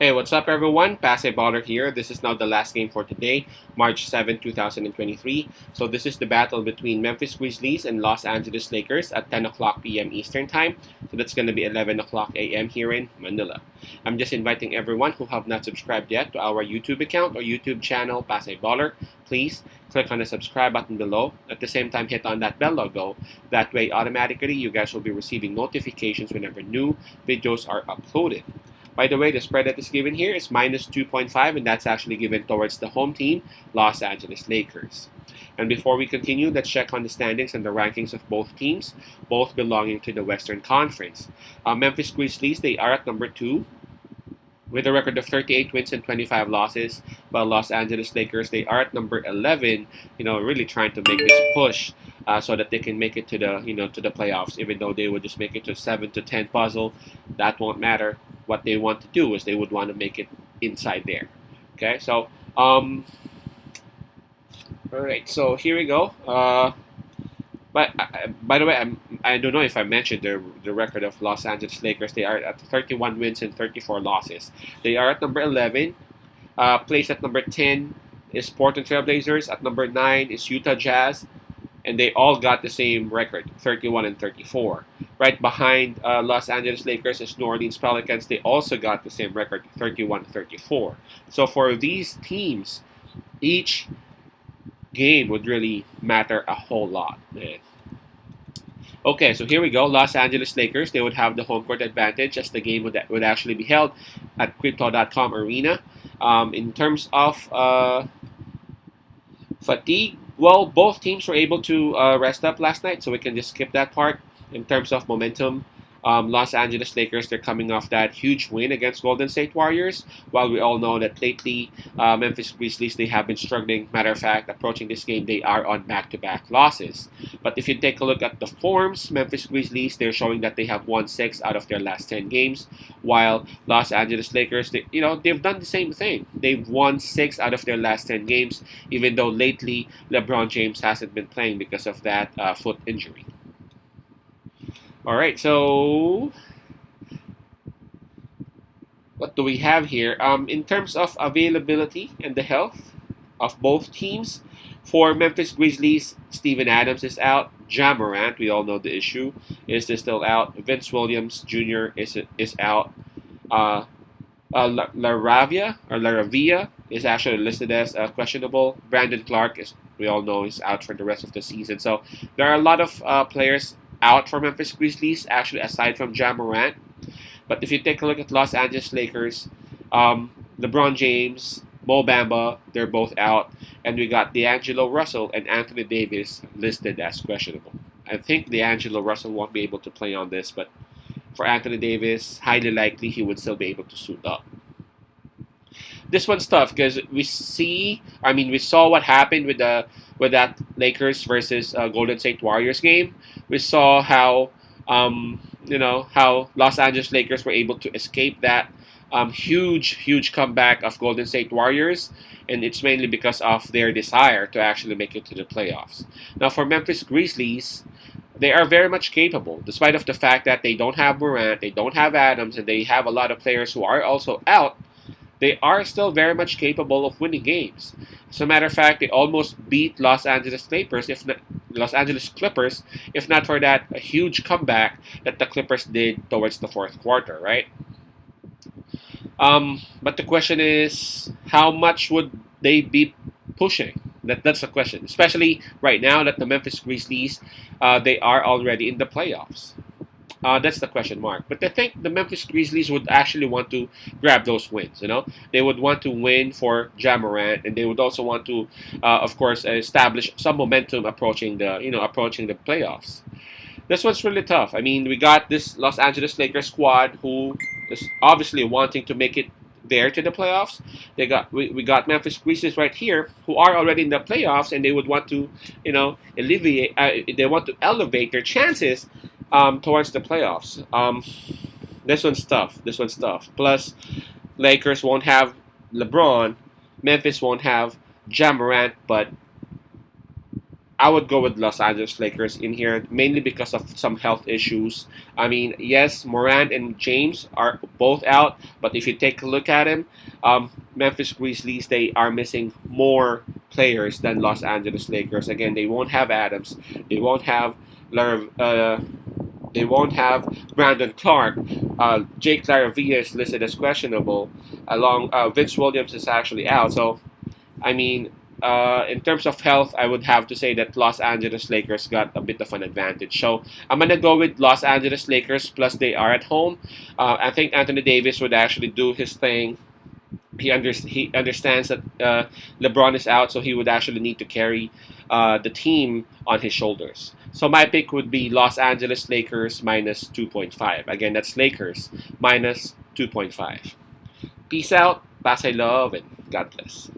Hey, what's up, everyone? Baller here. This is now the last game for today, March 7, 2023. So this is the battle between Memphis Grizzlies and Los Angeles Lakers at 10 o'clock p.m. Eastern Time. So that's going to be 11 o'clock a.m. here in Manila. I'm just inviting everyone who have not subscribed yet to our YouTube account or YouTube channel, Baller. Please click on the subscribe button below. At the same time, hit on that bell logo. That way, automatically, you guys will be receiving notifications whenever new videos are uploaded. By the way, the spread that is given here is minus 2.5, and that's actually given towards the home team, Los Angeles Lakers. And before we continue, let's check on the standings and the rankings of both teams, both belonging to the Western Conference. Memphis Grizzlies, they are at number 2 with a record of 38 wins and 25 losses, while Los Angeles Lakers, they are at number 11, really trying to make this push so that they can make it to the playoffs. Even though they would just make it to 7 to 10 puzzle, that won't matter. What they want to do is they would want to make it inside there. Okay, so all right, so here we go. But by the way, I don't know if I mentioned the record of Los Angeles Lakers. They are at 31 wins and 34 losses. They are at number 11. Placed at number 10 is Portland Trail Blazers. At number 9 is Utah Jazz. And they all got the same record, 31 and 34. Right behind Los Angeles Lakers is New Orleans Pelicans. They also got the same record, 31 and 34. So for these teams, each game would really matter a whole lot, man. Okay, so here we go. Los Angeles Lakers, they would have the home court advantage as the game would actually be held at Crypto.com Arena. In terms of fatigue, well, both teams were able to rest up last night, so we can just skip that part. In terms of momentum, Los Angeles Lakers, they're coming off that huge win against Golden State Warriors, while we all know that lately Memphis Grizzlies, they have been struggling. Matter of fact, approaching this game, they are on back-to-back losses. But if you take a look at the forms, Memphis Grizzlies, they're showing that they have won 6 out of their last 10 games, while Los Angeles Lakers, they've done the same thing. They've won 6 out of their last 10 games, even though lately LeBron James hasn't been playing because of that foot injury. All right, so what do we have here? In terms of availability and the health of both teams, for Memphis Grizzlies, Steven Adams is out. Ja Morant, we all know the issue, is still out. Vince Williams Jr. is out. Laravia is actually listed as questionable. Brandon Clark we all know, is out for the rest of the season. So there are a lot of players out for Memphis Grizzlies, actually, aside from Ja Morant. But if you take a look at Los Angeles Lakers, LeBron James, Mo Bamba, they're both out. And we got D'Angelo Russell and Anthony Davis listed as questionable. I think D'Angelo Russell won't be able to play on this, but for Anthony Davis, highly likely he would still be able to suit up. This one's tough because we saw what happened with that Lakers versus Golden State Warriors game. We saw how how Los Angeles Lakers were able to escape that huge comeback of Golden State Warriors, and it's mainly because of their desire to actually make it to the playoffs. Now for Memphis Grizzlies, they are very much capable, despite of the fact that they don't have Morant, they don't have Adams, and they have a lot of players who are also out. They are still very much capable of winning games. As a matter of fact, they almost beat Los Angeles Clippers, if not for that huge comeback that the Clippers did towards the fourth quarter, right? But the question is, how much would they be pushing? That's the question, especially right now that the Memphis Grizzlies, they are already in the playoffs. That's the question mark. But I think the Memphis Grizzlies would actually want to grab those wins. They would want to win for Ja Morant, and they would also want to, of course, establish some momentum approaching the playoffs. This one's really tough. I mean, we got this Los Angeles Lakers squad who is obviously wanting to make it there to the playoffs. We got Memphis Grizzlies right here who are already in the playoffs, and they would want to, they want to elevate their chances towards the playoffs. This one's tough. Plus, Lakers won't have LeBron. Memphis won't have Ja Morant, but I would go with Los Angeles Lakers in here, mainly because of some health issues. I mean, yes, Morant and James are both out, but if you take a look at him, Memphis Grizzlies, they are missing more players than Los Angeles Lakers. Again, they won't have Adams, they won't have Lar- uh, they won't have Brandon Clark. Jake Laravia is listed as questionable. Along Vince Williams is actually out. So I mean, in terms of health, I would have to say that Los Angeles Lakers got a bit of an advantage. So I'm gonna go with Los Angeles Lakers. Plus, they are at home. I think Anthony Davis would actually do his thing. He understands that LeBron is out, so he would actually need to carry the team on his shoulders. So my pick would be Los Angeles Lakers minus 2.5. Again, that's Lakers minus 2.5. Peace out, Pasay love, and God bless.